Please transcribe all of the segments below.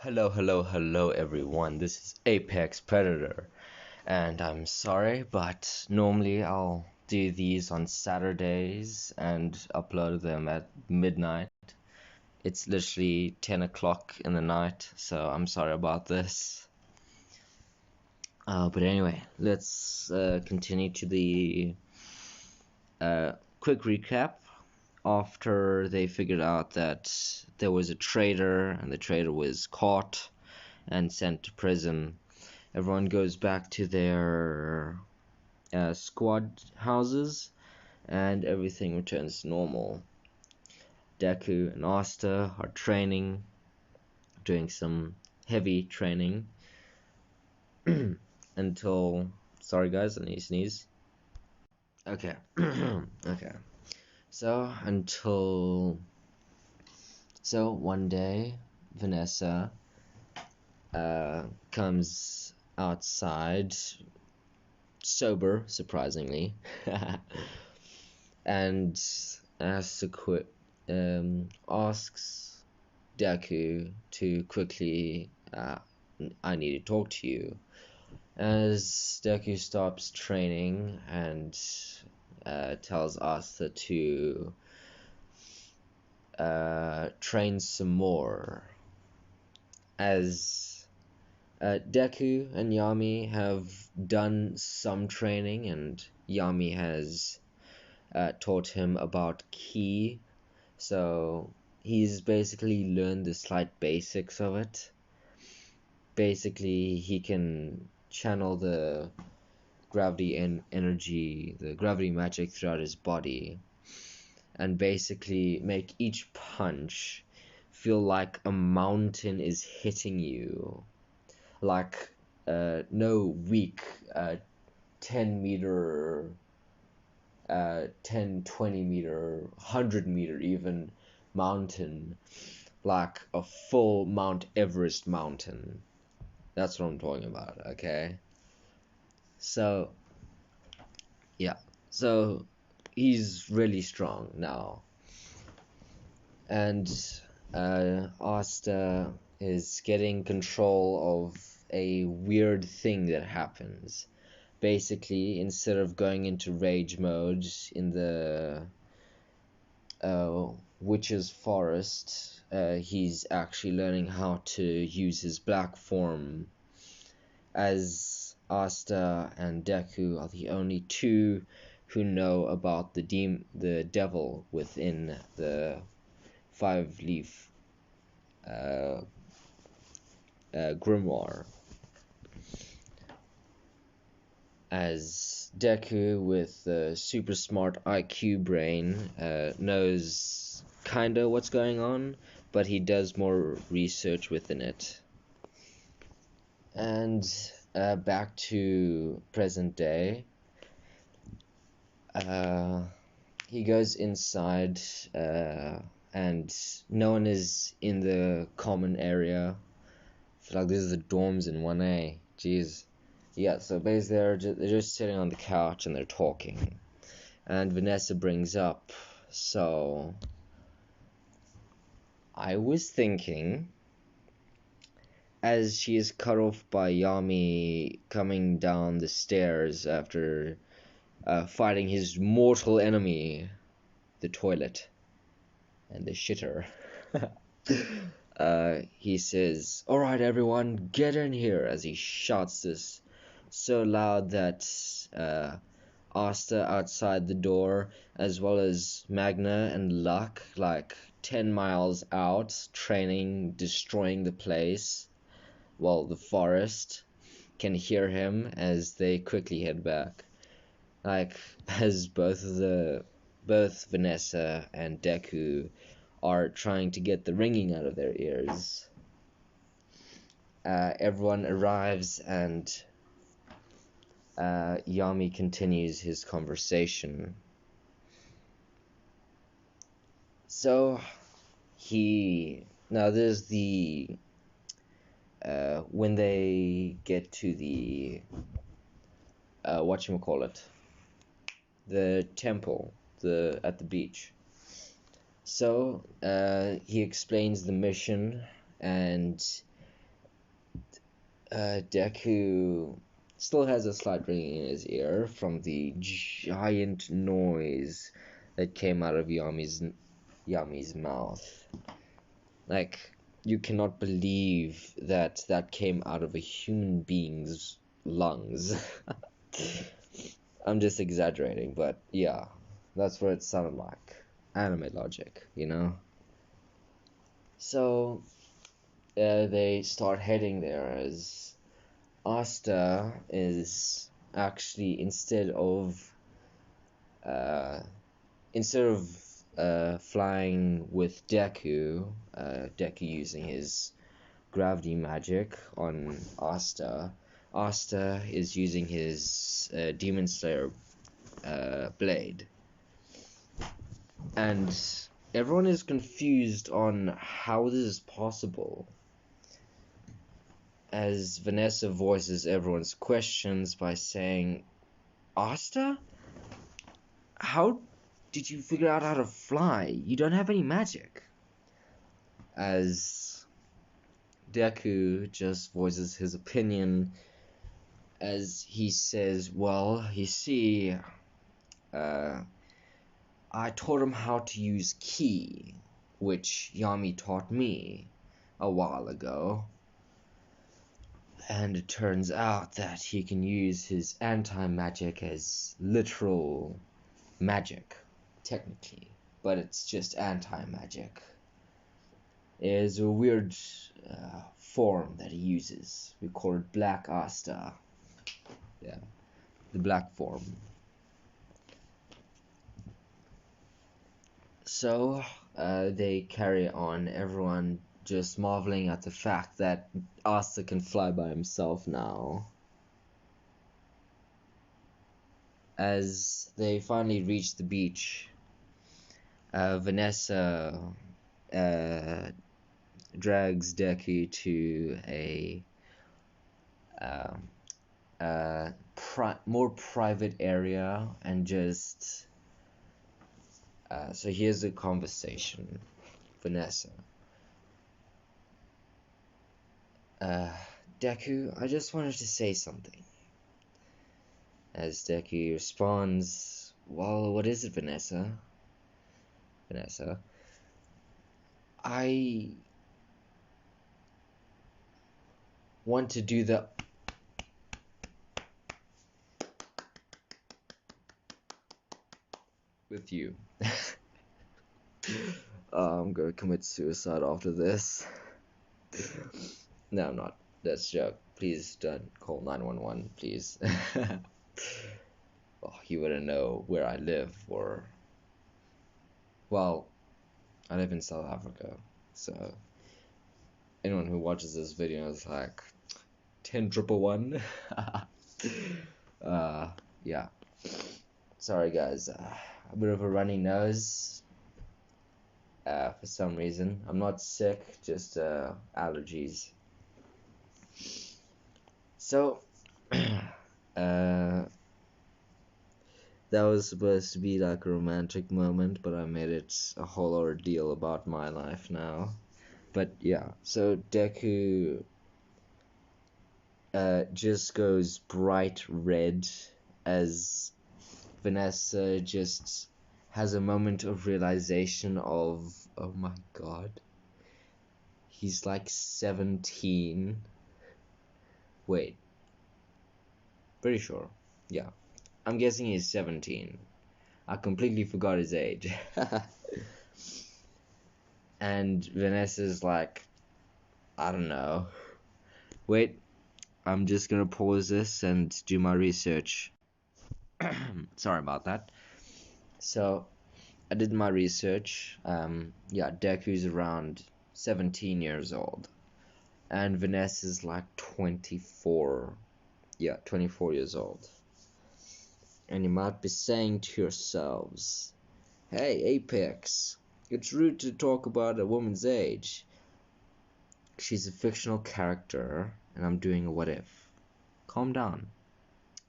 Hello everyone. This is Apex Predator, and I'm sorry, but normally I'll do these on Saturdays and upload them at midnight. It's literally 10 o'clock in the night, so I'm sorry about this. But anyway, let's continue to the quick recap. After they figured out that there was a traitor and the traitor was caught and sent to prison, everyone goes back to their squad houses and everything returns to normal. Deku and Asta are training, doing some heavy training until... Sorry guys, I need to sneeze. Okay. Okay. So one day, Vanessa comes outside, sober, surprisingly, and asks Deku to quickly, I need to talk to you. As Deku stops training and tells Asta to train some more, as Deku and Yami have done some training, and Yami has taught him about ki, so he's basically learned the slight basics of it. Basically, he can channel the gravity and energy, the gravity magic throughout his body, and basically make each punch feel like a mountain is hitting you. Like no weak 10 meter, 10, 20 meter, 100 meter even mountain, like a full Mount Everest mountain. That's what I'm talking about, okay? So, yeah. So, he's really strong now. And Asta is getting control of a weird thing that happens. Basically, instead of going into rage mode in the witch's forest, he's actually learning how to use his black form, as Asta and Deku are the only two who know about the devil within the five-leaf grimoire. As Deku, with the super smart IQ brain, knows kinda what's going on, but he does more research within it. And back to present day. He goes inside, and no one is in the common area. I feel like this is the dorms in 1A. Jeez. Yeah, so basically they're just sitting on the couch and they're talking. And Vanessa brings up, so I was thinking, as she is cut off by Yami coming down the stairs after fighting his mortal enemy, the toilet and the shitter. He says, "Alright everyone, get in here," as he shouts this so loud that Asta outside the door, as well as Magna and Luck, like 10 miles out, training, destroying the place, well, the forest, can hear him as they quickly head back. Like, as both Vanessa and Deku are trying to get the ringing out of their ears. Everyone arrives and Yami continues his conversation. So, now there's the, when they get to the, whatchamacallit, the temple, at the beach. So, he explains the mission, and Deku still has a slight ringing in his ear from the giant noise that came out of Yami's mouth. Like, you cannot believe that that came out of a human being's lungs. I'm just exaggerating, but yeah, that's what it sounded like. Anime logic, you know? So, they start heading there as Asta is actually uh, instead of flying with Deku, Deku using his gravity magic on Asta, Asta is using his Demon Slayer blade, and everyone is confused on how this is possible. As Vanessa voices everyone's questions by saying, Asta? How did you figure out how to fly? You don't have any magic. As Deku just voices his opinion as he says, well, you see, I taught him how to use ki, which Yami taught me a while ago. And it turns out that he can use his anti-magic as literal magic, technically. But it's just anti-magic. It's a weird form that he uses. We call it Black Asta. Yeah, the black form. So, they carry on, everyone just marveling at the fact that Asta can fly by himself now. As they finally reach the beach, Vanessa drags Deku to a more private area and just... so here's the conversation. Vanessa. Deku, I just wanted to say something. As Deku responds, well, what is it, Vanessa? Vanessa, I want to do the... with you. I'm gonna commit suicide after this. No, I'm not. That's a joke. Please don't call 911, please. Well, you wouldn't know where I live, or... well, I live in South Africa, so... anyone who watches this video is like... 10 111. Yeah. Sorry guys, a bit of a runny nose. For some reason. I'm not sick, just allergies. So, that was supposed to be like a romantic moment, but I made it a whole ordeal about my life now. But yeah, so Deku just goes bright red as Vanessa just has a moment of realization of, oh my god, he's like 17. Wait, pretty sure. Yeah, I'm guessing he's 17. I completely forgot his age. And Vanessa's like, I don't know. Wait, I'm just gonna pause this and do my research. Sorry about that. So, I did my research. Yeah, Deku's around 17 years old. And Vanessa's like 24. Yeah, 24 years old. And you might be saying to yourselves, hey, Apex, it's rude to talk about a woman's age. She's a fictional character, and I'm doing a what if. Calm down.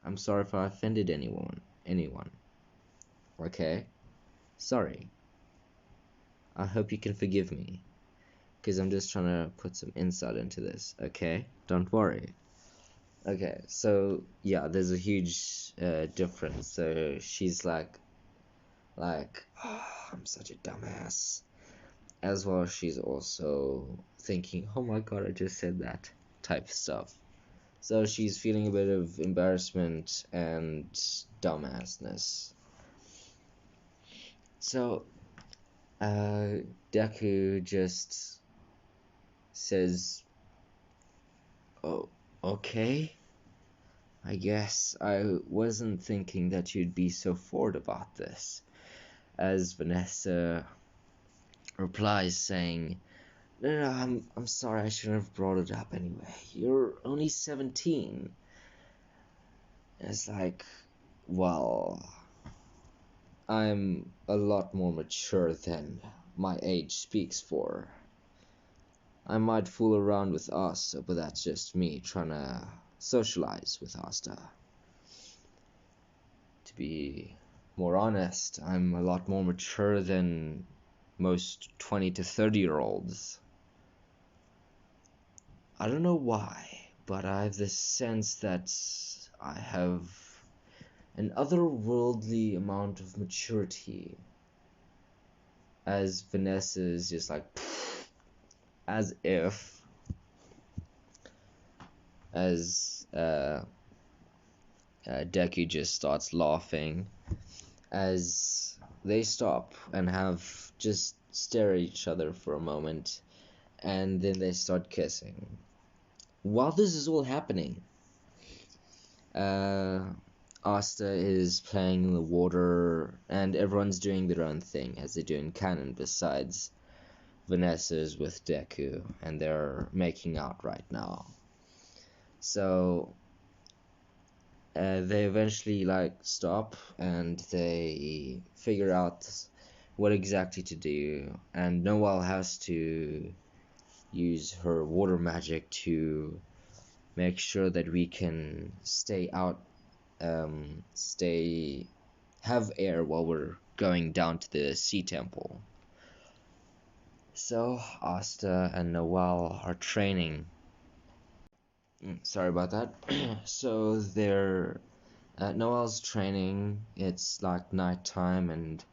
I'm sorry if I offended anyone. Okay? Sorry. I hope you can forgive me. Because I'm just trying to put some insight into this, okay? Don't worry. Okay, so yeah, there's a huge difference. So she's like, oh, I'm such a dumbass. As well, she's also thinking, oh my god, I just said that type stuff. So she's feeling a bit of embarrassment and dumbassness. So, Deku just says, oh, okay. I guess I wasn't thinking that you'd be so forward about this. As Vanessa replies, saying, no, I'm sorry, I shouldn't have brought it up anyway. You're only 17. It's like, well, I'm a lot more mature than my age speaks for. I might fool around with Asta, but that's just me trying to socialize with Asta. To be more honest, I'm a lot more mature than most 20 to 30-year-olds. I don't know why, but I have this sense that I have an otherworldly amount of maturity. As Vanessa is just like, as if, as Deku just starts laughing, as they stop and have just stare at each other for a moment, and then they start kissing. While this is all happening, Asta is playing in the water, and everyone's doing their own thing, as they do in canon, besides Vanessa's with Deku, and they're making out right now. So, they eventually, stop, and they figure out what exactly to do, and Noelle has to use her water magic to make sure that we can stay out, have air while we're going down to the sea temple. So Asta and Noelle are training. Sorry about that. So they're Noelle's training. It's like nighttime, and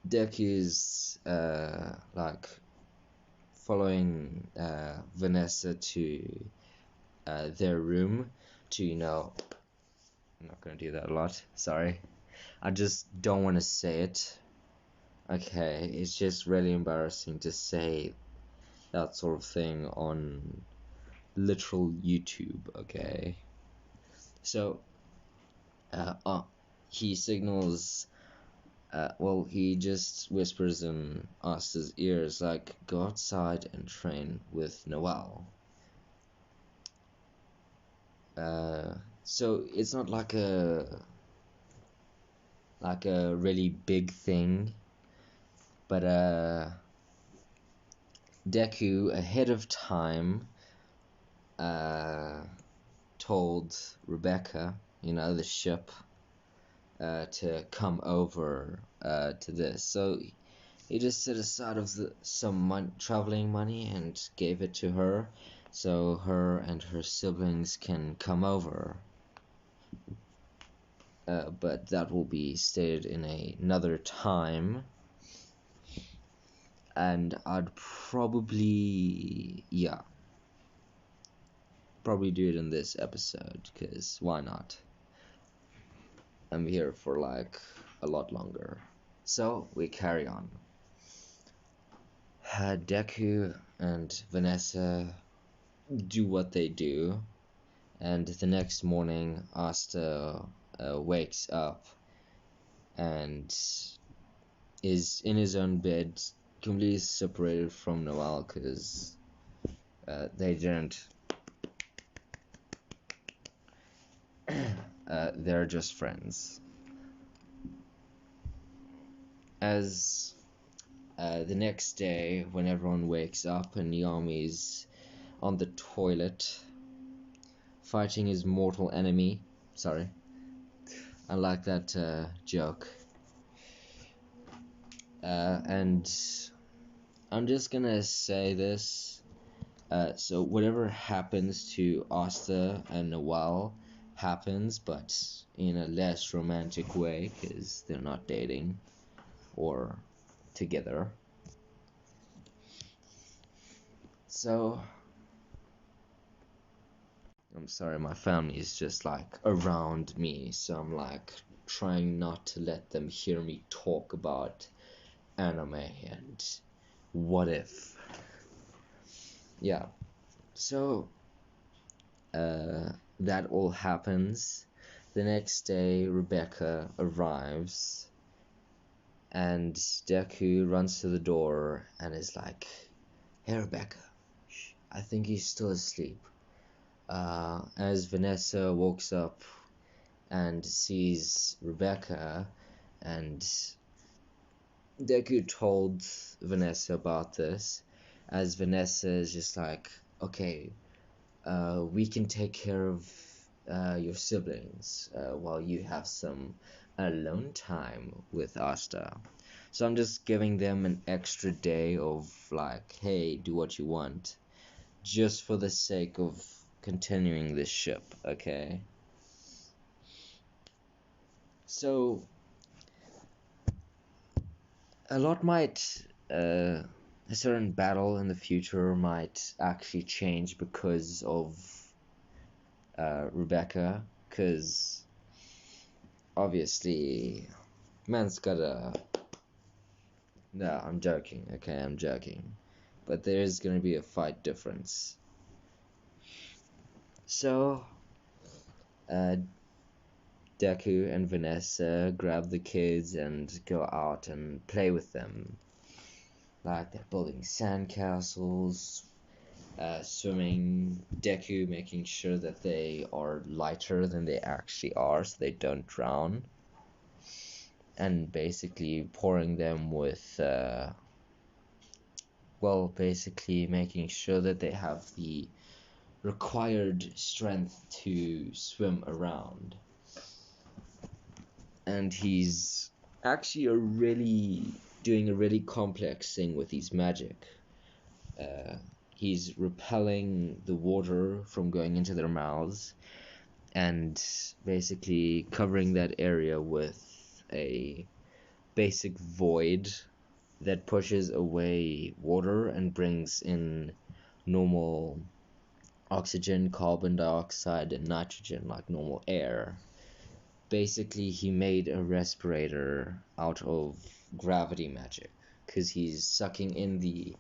Deku's following Vanessa to their room to, I'm not gonna do that a lot, sorry. I just don't want to say it. Okay, it's just really embarrassing to say that sort of thing on literal YouTube, okay? So, he signals, he just whispers in Asta's ears, like, go outside and train with Noelle. So it's not like a really big thing, but Deku ahead of time told Rebecca, the ship, to come over to this. So he just set aside some traveling money and gave it to her, so her and her siblings can come over. But that will be stated in another time. And I'd probably do it in this episode, because why not? I'm here for a lot longer. So we carry on. Deku and Vanessa do what they do, and the next morning Asta wakes up and is in his own bed, completely separated from Noelle, because they didn't. They're just friends. As the next day, when everyone wakes up and Yami's on the toilet fighting his mortal enemy. Sorry, I like that joke. And I'm just gonna say this. So whatever happens to Asta and Noel happens, but in a less romantic way, because they're not dating or together. So, I'm sorry, my family is just like around me, so I'm like trying not to let them hear me talk about anime and what if. Yeah, so that all happens. The next day, Rebecca arrives, and Deku runs to the door and is like, "Hey, Rebecca, I think he's still asleep." As Vanessa walks up and sees Rebecca, and Deku told Vanessa about this, as Vanessa is just like, "Okay, we can take care of your siblings while you have some alone time with Asta." So I'm just giving them an extra day of like, hey, do what you want, just for the sake of continuing this ship, okay? So a lot might, a certain battle in the future might actually change because of Rebecca, because obviously, man's gotta. No, I'm joking. Okay, I'm joking. But there is gonna be a fight difference. So, uh, Deku and Vanessa grab the kids and go out and play with them. Like they're building sandcastles, swimming. Deku making sure that they are lighter than they actually are, so they don't drown. And basically pouring them with, basically making sure that they have the required strength to swim around. And he's actually doing a really complex thing with his magic. He's repelling the water from going into their mouths and basically covering that area with a basic void that pushes away water and brings in normal oxygen, carbon dioxide, and nitrogen like normal air. Basically, he made a respirator out of gravity magic because he's sucking in the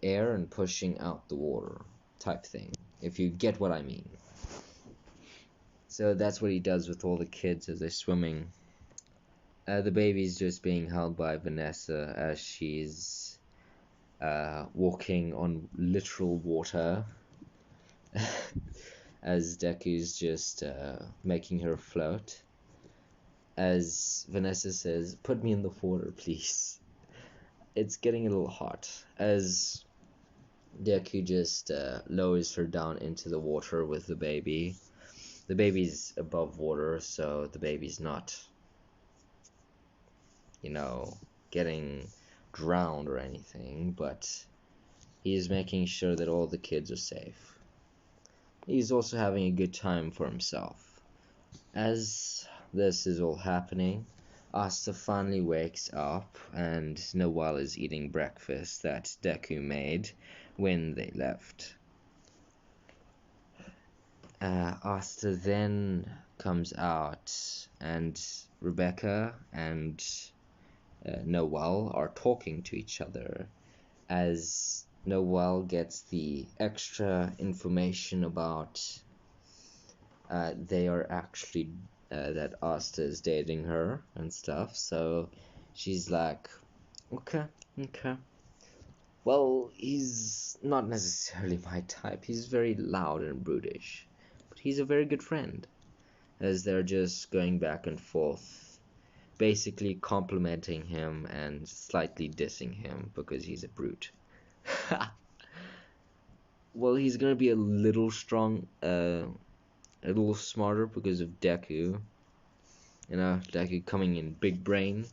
air and pushing out the water type thing, if you get what I mean. So that's what he does with all the kids as they're swimming. The baby's just being held by Vanessa as she's walking on literal water as Deku's just making her float. As Vanessa says, "Put me in the water, please." It's getting a little hot. As Deku just lowers her down into the water with the baby. The baby's above water, so the baby's not, getting drowned or anything, but he's making sure that all the kids are safe. He's also having a good time for himself. As this is all happening, Asta finally wakes up and Noel is eating breakfast that Deku made when they left. Asta then comes out and Rebecca and Noel are talking to each other as Noel gets the extra information about they are actually that Asta is dating her and stuff. So she's like, okay. Well, he's not necessarily my type. He's very loud and brutish, but he's a very good friend. As they're just going back and forth, basically complimenting him and slightly dissing him because he's a brute. Well, he's gonna be a little a little smarter because of Deku. Deku coming in big brain.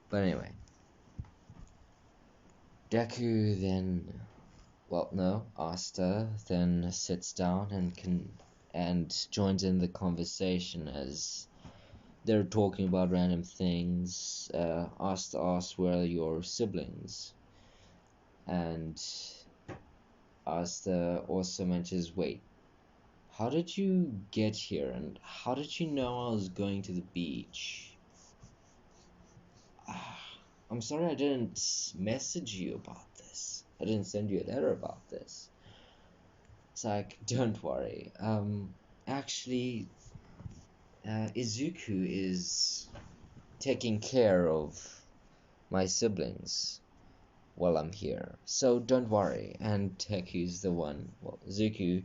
But anyway, Deku then well, no, Asta then sits down and joins in the conversation as they're talking about random things. Asta asks where are your siblings, and Asta also mentions, wait, how did you get here, and how did you know I was going to the beach? I'm sorry I didn't message you about this. I didn't send you a letter about this. It's like, don't worry. Actually, Izuku is taking care of my siblings while I'm here. So don't worry. And Teku's the one, well, Zuku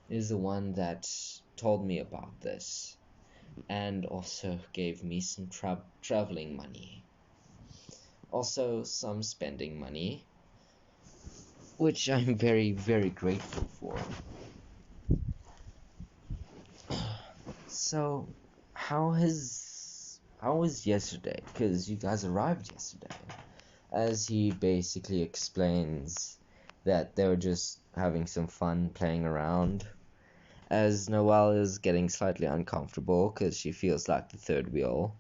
is the one that told me about this. And also gave me some traveling money. Also some spending money, which I'm very, very grateful for. So, how was yesterday? Because you guys arrived yesterday. As he basically explains that they were just having some fun playing around. As Noelle is getting slightly uncomfortable because she feels like the third wheel.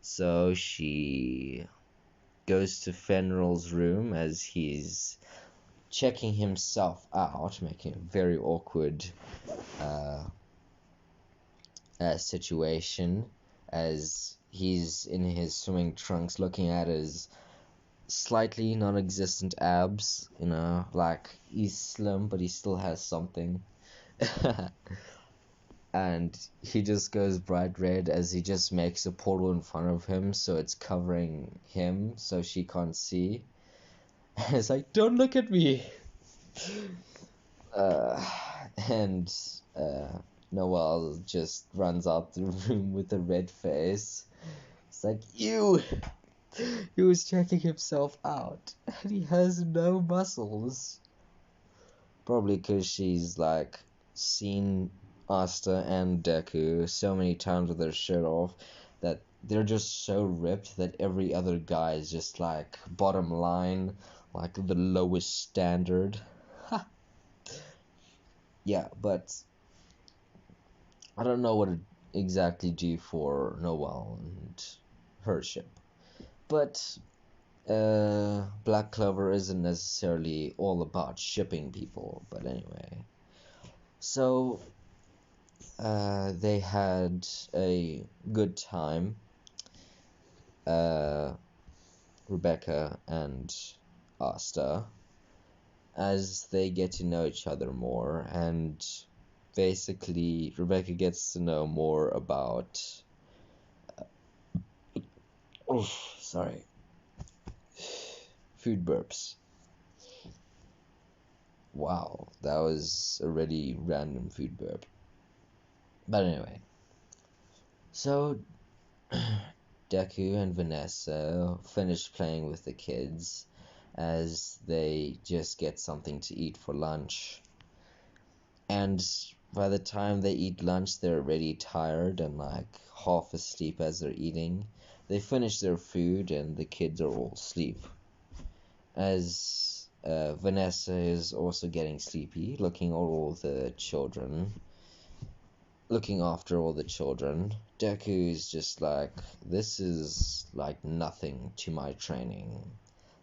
So she goes to Fenrir's room as he's checking himself out, making a very awkward situation as he's in his swimming trunks looking at his slightly non-existent abs, like he's slim but he still has something. And he just goes bright red as he just makes a portal in front of him so it's covering him so she can't see. It's like, don't look at me. And Noelle just runs out the room with a red face. It's like, ew! He was checking himself out, and he has no muscles. Probably because she's, like, seen Asta and Deku so many times with their shirt off that they're just so ripped that every other guy is just, like, bottom line, like the lowest standard. Yeah, but I don't know what to exactly do for Noelle and her ship. But Black Clover isn't necessarily all about shipping people, but anyway. So they had a good time. Rebecca and Asta, as they get to know each other more, and basically Rebecca gets to know more about sorry, food burps. Wow, that was a really random food burp. But anyway, so Deku and Vanessa finish playing with the kids as they just get something to eat for lunch. And by the time they eat lunch, they're already tired and like half asleep as they're eating. They finish their food and the kids are all asleep. As Vanessa is also getting sleepy, looking after all the children. Deku is just like, this is like nothing to my training.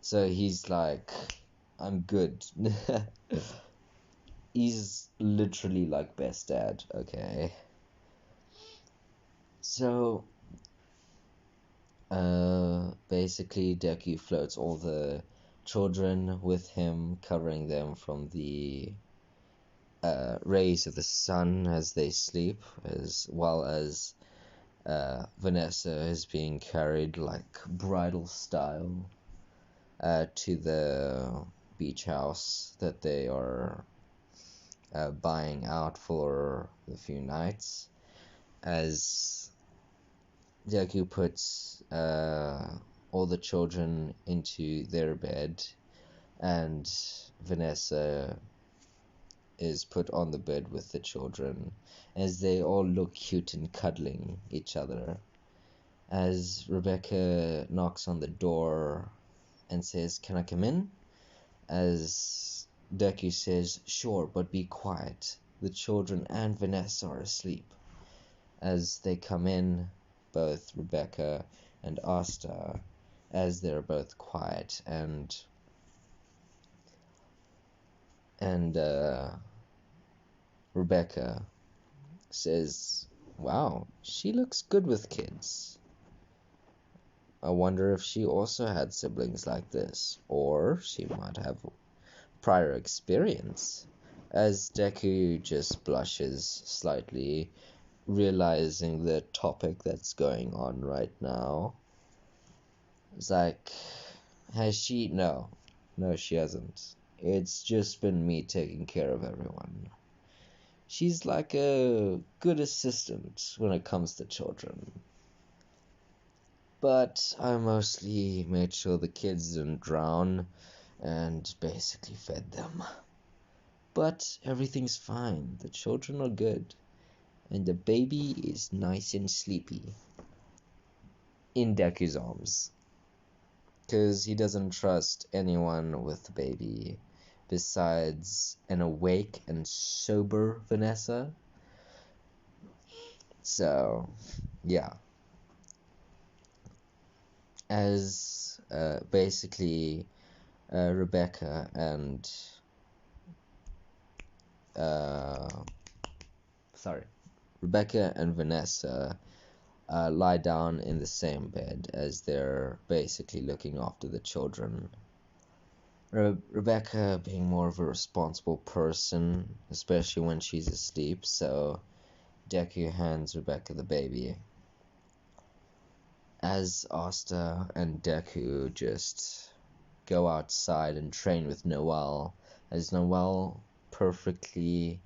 So he's like, I'm good. He's literally like best dad, okay? So, basically Deku floats all the children with him, covering them from the rays of the sun as they sleep, as well as Vanessa is being carried like bridal style to the beach house that they are buying out for a few nights, as Deku puts all the children into their bed and Vanessa is put on the bed with the children as they all look cute and cuddling each other, as Rebecca knocks on the door and says, "Can I come in?" as Deku says, "Sure, but be quiet. The children and Vanessa are asleep." As they come in, both Rebecca and Asta, as they're both quiet, and Rebecca says, "Wow, she looks good with kids. I wonder if she also had siblings like this, or she might have prior experience." As Deku just blushes slightly, realizing the topic that's going on right now. It's like, has she? No, she hasn't. It's just been me taking care of everyone. She's like a good assistant when it comes to children. But I mostly made sure the kids didn't drown and basically fed them. But everything's fine. The children are good. And the baby is nice and sleepy. In Deku's arms. Because he doesn't trust anyone with the baby besides an awake and sober Vanessa. So, yeah. As basically Rebecca and Vanessa lie down in the same bed as they're basically looking after the children. Rebecca being more of a responsible person, especially when she's asleep, so Deku hands Rebecca the baby. As Asta and Deku just go outside and train with Noelle, as Noelle perfectly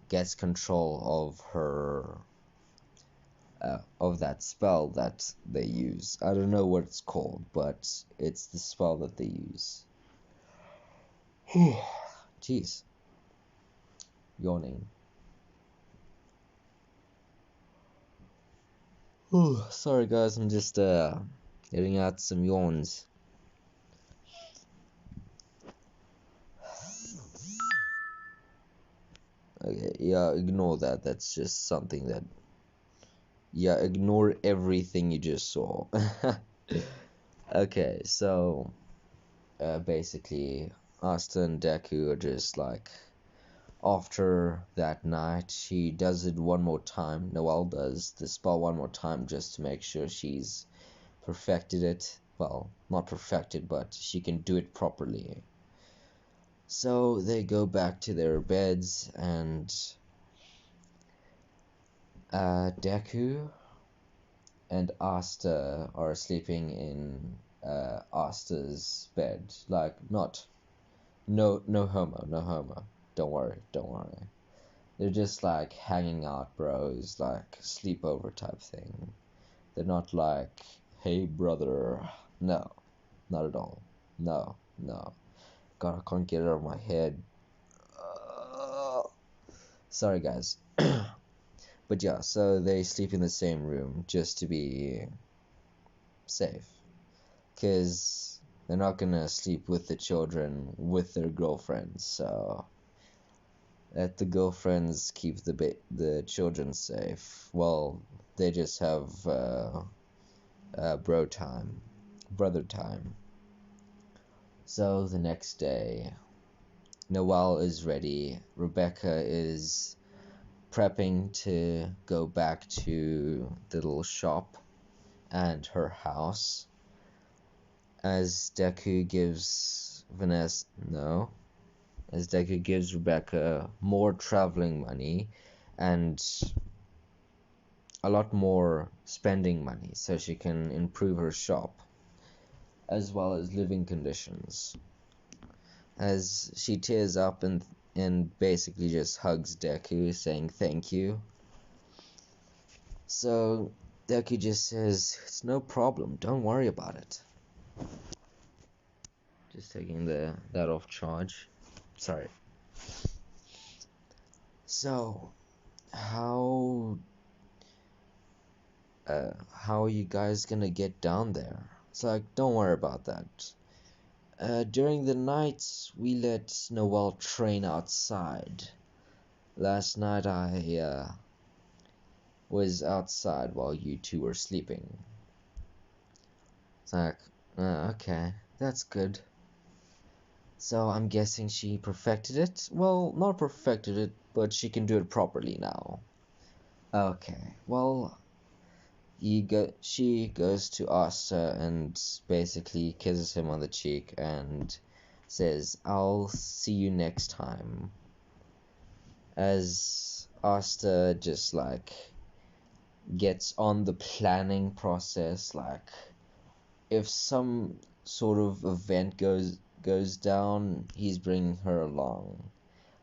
gets control of her of that spell that they use. I don't know what it's called, but it's the spell that they use. Jeez. Yawning. Sorry guys, I'm just getting out some yawns. Okay, yeah, ignore that. That's just something that... Yeah, ignore everything you just saw. Okay, so... basically, Asta and Deku are just like... After that night, she does it one more time. Noelle does the spell one more time just to make sure she's perfected it. Well, not perfected, but she can do it properly. So they go back to their beds, and Deku and Asta are sleeping in Asta's bed. Like, not, no homo. Don't worry. They're just like hanging out bros, like sleepover type thing. They're not like, hey brother. No, not at all. No. God, I can't get it out of my head. Sorry guys. But yeah, so they sleep in the same room just to be safe. Because they're not gonna sleep with the children with their girlfriends, so let the girlfriends keep the children safe. Well, they just have brother time. So the next day, Noelle is ready. Rebecca is prepping to go back to the little shop and her house. As Deku gives Rebecca more traveling money and a lot more spending money so she can improve her shop as well as living conditions. As she tears up and basically just hugs Deku, saying thank you. So Deku just says, it's no problem, don't worry about it. Just taking that off charge. Sorry. So, how are you guys gonna get down there? It's like, don't worry about that. During the night, we let Noel train outside. Last night I was outside while you two were sleeping. It's like, okay, that's good. So I'm guessing she perfected it? Well, not perfected it, but she can do it properly now. Okay, well, she goes to Asta and basically kisses him on the cheek and says, I'll see you next time. As Asta just like gets on the planning process, like if some sort of event goes down, he's bringing her along.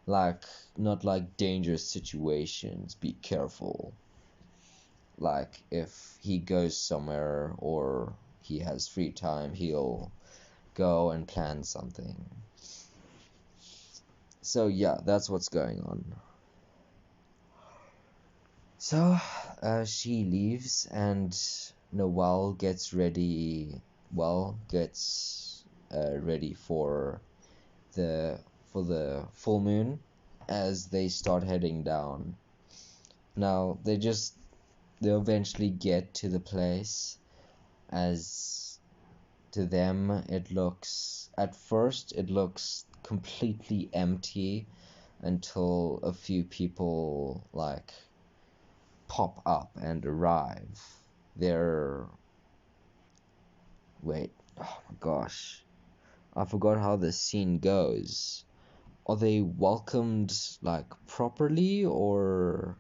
Like, not like dangerous situations, be careful. Like, if he goes somewhere or he has free time, he'll go and plan something. So, yeah, that's what's going on. So, she leaves and Noel gets ready. Well, gets ready for the full moon as they start heading down. Now they eventually get to the place. As to them, it looks completely empty until a few people like pop up and arrive. Wait, oh my gosh, I forgot how the scene goes. Are they welcomed like properly, or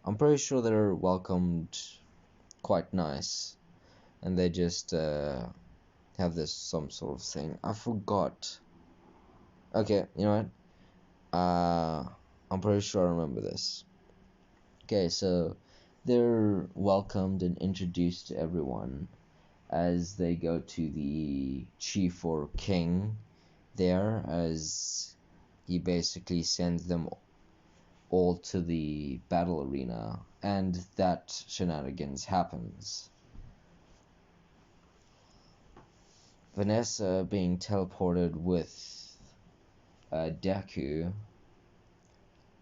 I'm pretty sure they're welcomed quite nice, and they just have this some sort of thing. I forgot. Okay, you know what? I'm pretty sure I remember this. Okay, so they're welcomed and introduced to everyone as they go to the chief or king there, as he basically sends them all to the battle arena, and that shenanigans happens. Vanessa being teleported with Deku.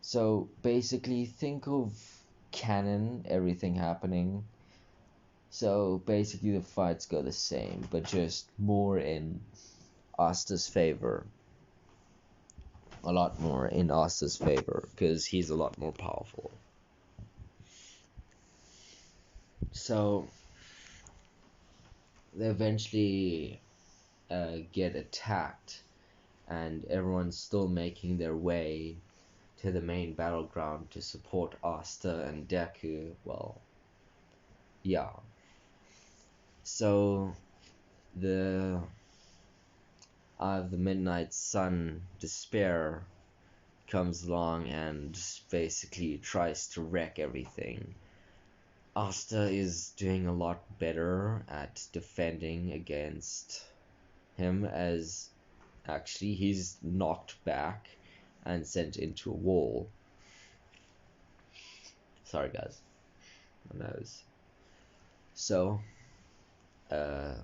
So basically, think of canon, everything happening. So basically, the fights go the same, but just more in Asta's favor. A lot more in Asta's favor, because he's a lot more powerful. So they eventually get attacked, and everyone's still making their way to the main battleground to support Asta and Deku. Well, yeah. So the Midnight Sun, Despair, comes along and basically tries to wreck everything. Asta is doing a lot better at defending against him, as actually he's knocked back and sent into a wall. Sorry guys, my nose. So the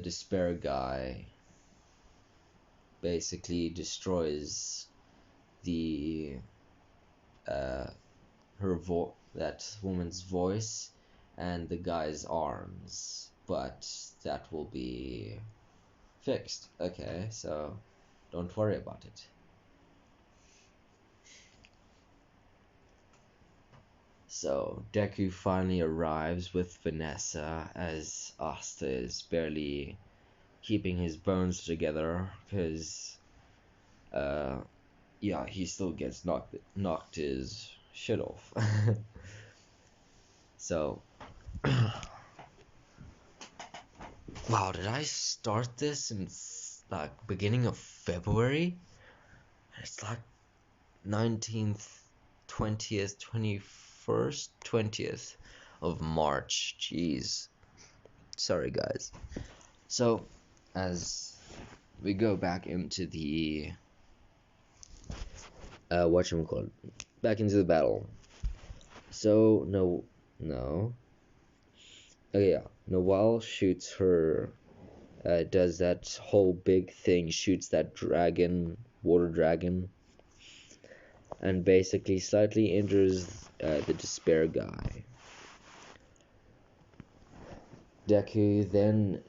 Despair guy basically destroys the that woman's voice and the guy's arms, but that will be fixed. Okay, so don't worry about it. So Deku finally arrives with Vanessa, as Asta is barely keeping his bones together, because yeah, he still gets knocked his shit off. So wow, did I start this in like beginning of February? It's like 19th, 20th, 21st, 20th of March. Jeez. Sorry guys. So as we go back into the whatchamacallit, back into the battle. So no. Okay, yeah. Noelle shoots her, does that whole big thing, shoots that dragon, water dragon, and basically slightly injures the despair guy. Deku then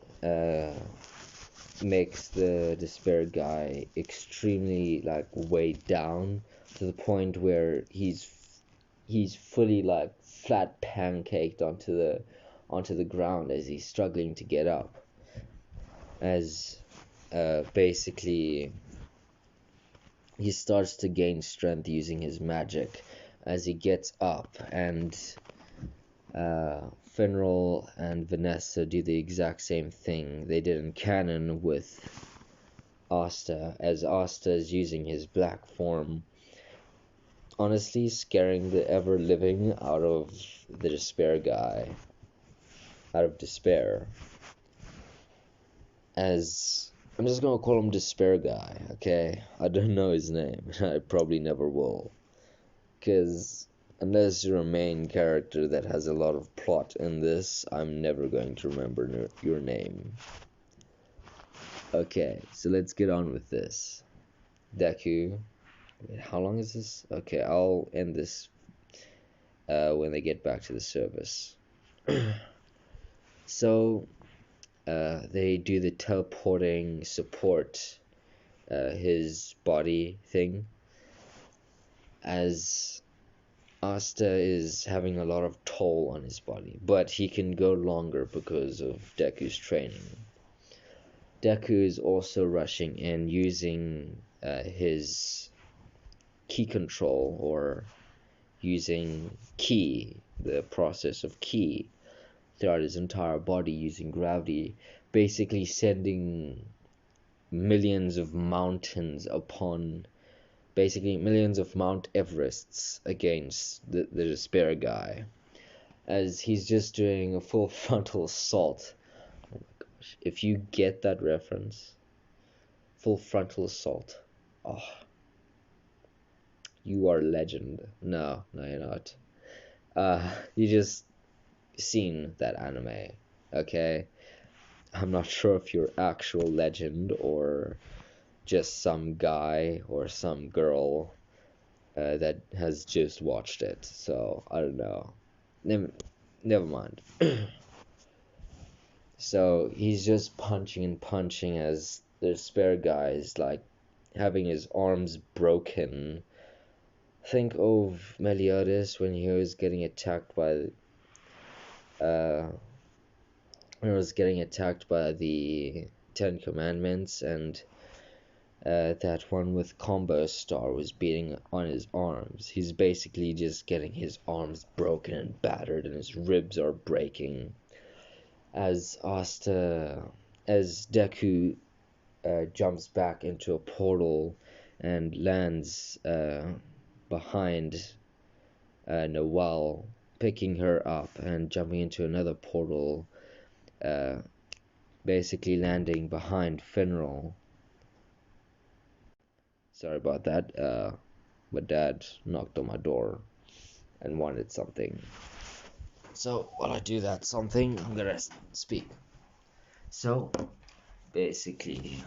makes the despair guy extremely like weighed down to the point where he's fully like flat pancaked onto the ground as he's struggling to get up, as basically he starts to gain strength using his magic as he gets up, and Finral and Vanessa do the exact same thing they did in canon with Asta, as Asta is using his black form, honestly scaring the ever-living out of the despair guy, out of despair. As I'm just gonna call him Despair Guy, okay? I don't know his name, I probably never will, because unless you're a main character that has a lot of plot in this, I'm never going to remember your name. Okay, so let's get on with this. Deku. Wait, how long is this? Okay, I'll end this when they get back to the service. So, they do the teleporting support his body thing, as Asta is having a lot of toll on his body, but he can go longer because of Deku's training. Deku is also rushing in using his ki control, or using ki, the process of ki, throughout his entire body using gravity, basically sending millions of mountains upon, basically millions of Mount Everests against the despair guy, as he's just doing a full frontal assault. Oh my gosh, if you get that reference, full frontal assault, oh, you are a legend. No, you're not. You just seen that anime, okay? I'm not sure if you're actual legend or just some guy or some girl that has just watched it, so I don't know. Never mind. So he's just punching and punching as the spare guy is like having his arms broken. Think of Meliodas when he was getting attacked by the Ten Commandments, and that one with Combo Star was beating on his arms. He's basically just getting his arms broken and battered, and his ribs are breaking. As Deku jumps back into a portal and lands behind Noelle, picking her up and jumping into another portal, basically landing behind Finral. Sorry about that. My dad knocked on my door and wanted something. So while I do that something, I'm gonna speak. So basically,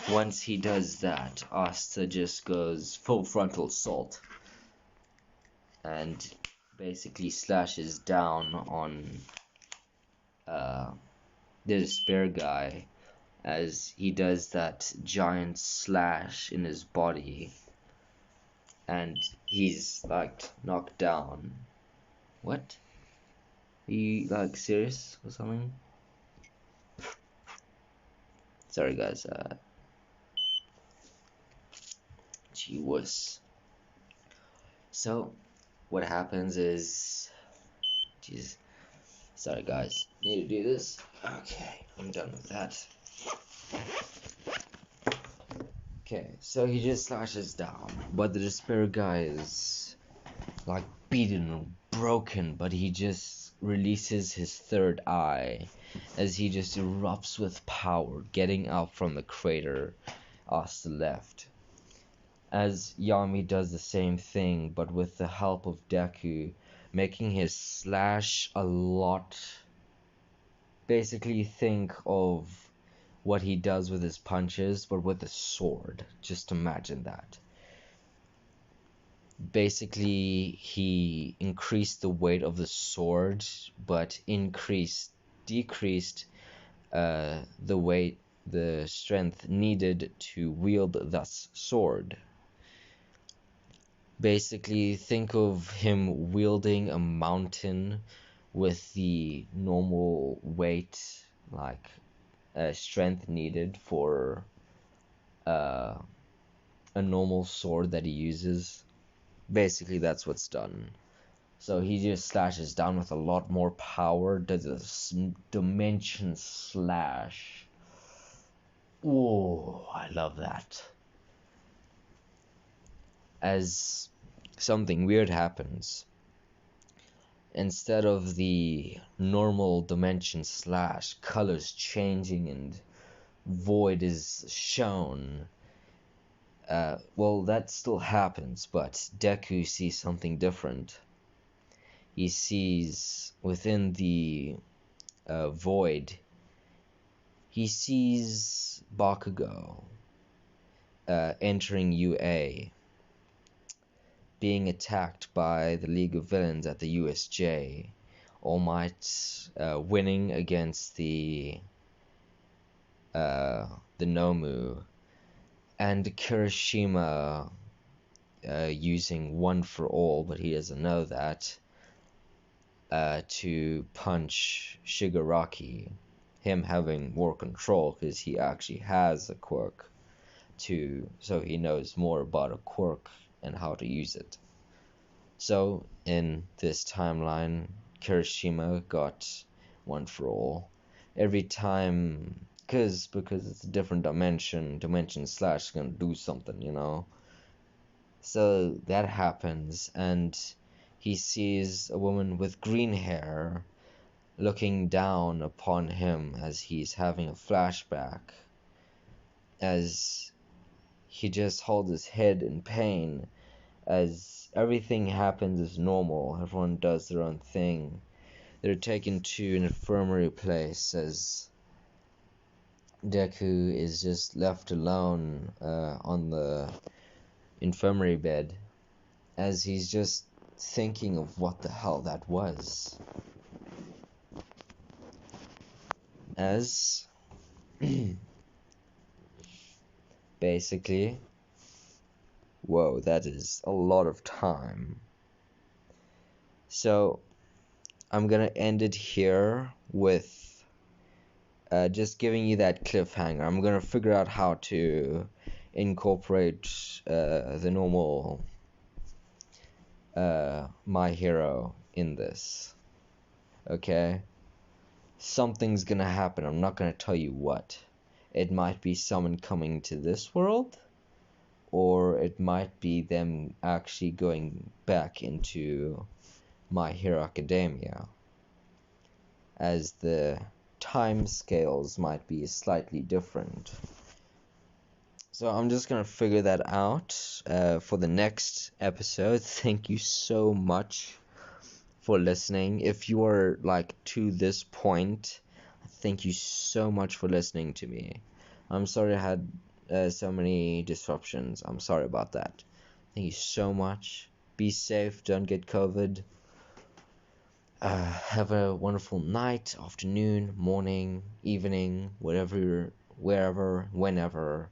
once he does that, Asta just goes full frontal assault and basically slashes down on the despair guy, as he does that giant slash in his body, and he's like knocked down. What? Are you like serious or something? Sorry guys, gee whiz. So what happens is, jeez, sorry guys, need to do this. Okay, I'm done with that. Okay, so he just slashes down, but the despair guy is like beaten and broken, but he just releases his third eye as he just erupts with power, getting out from the crater Asta left. As Yami does the same thing, but with the help of Deku, making his slash a lot Basically, think of what he does with his punches, but with a sword. Just imagine that. Basically, he increased the weight of the sword, but decreased the strength needed to wield that sword. Basically, think of him wielding a mountain with the normal weight, like strength needed for a normal sword that he uses. Basically, that's what's done. So he just slashes down with a lot more power, does a dimension slash. Oh, I love that. As something weird happens, instead of the normal dimension slash, colors changing and void is shown. Well, that still happens, but Deku sees something different. He sees within the void, he sees Bakugo entering UA, being attacked by the League of Villains at the USJ, All Might winning against the Nomu, and Kirishima using One for All, but he doesn't know that, to punch Shigaraki, him having more control because he actually has a quirk, so he knows more about a quirk and how to use it. So in this timeline, Kirishima got One for All. Every time, because it's a different dimension slash is gonna do something, you know. So that happens, and he sees a woman with green hair looking down upon him as he's having a flashback, as he just holds his head in pain, as everything happens as normal, everyone does their own thing. They're taken to an infirmary place as Deku is just left alone on the infirmary bed, as he's just thinking of what the hell that was. As basically, whoa, that is a lot of time. So I'm gonna end it here with just giving you that cliffhanger. I'm gonna figure out how to incorporate the normal My Hero in this. Okay? Something's gonna happen. I'm not gonna tell you what. It might be someone coming to this world, or it might be them actually going back into My Hero Academia, as the time scales might be slightly different. So I'm just gonna figure that out for the next episode. Thank you so much for listening. If you are like to this point, thank you so much for listening to me. I'm sorry I had so many disruptions. I'm sorry about that. Thank you so much. Be safe. Don't get COVID. Have a wonderful night, afternoon, morning, evening, whatever, wherever, whenever.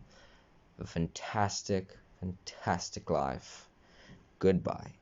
A fantastic, fantastic life. Goodbye.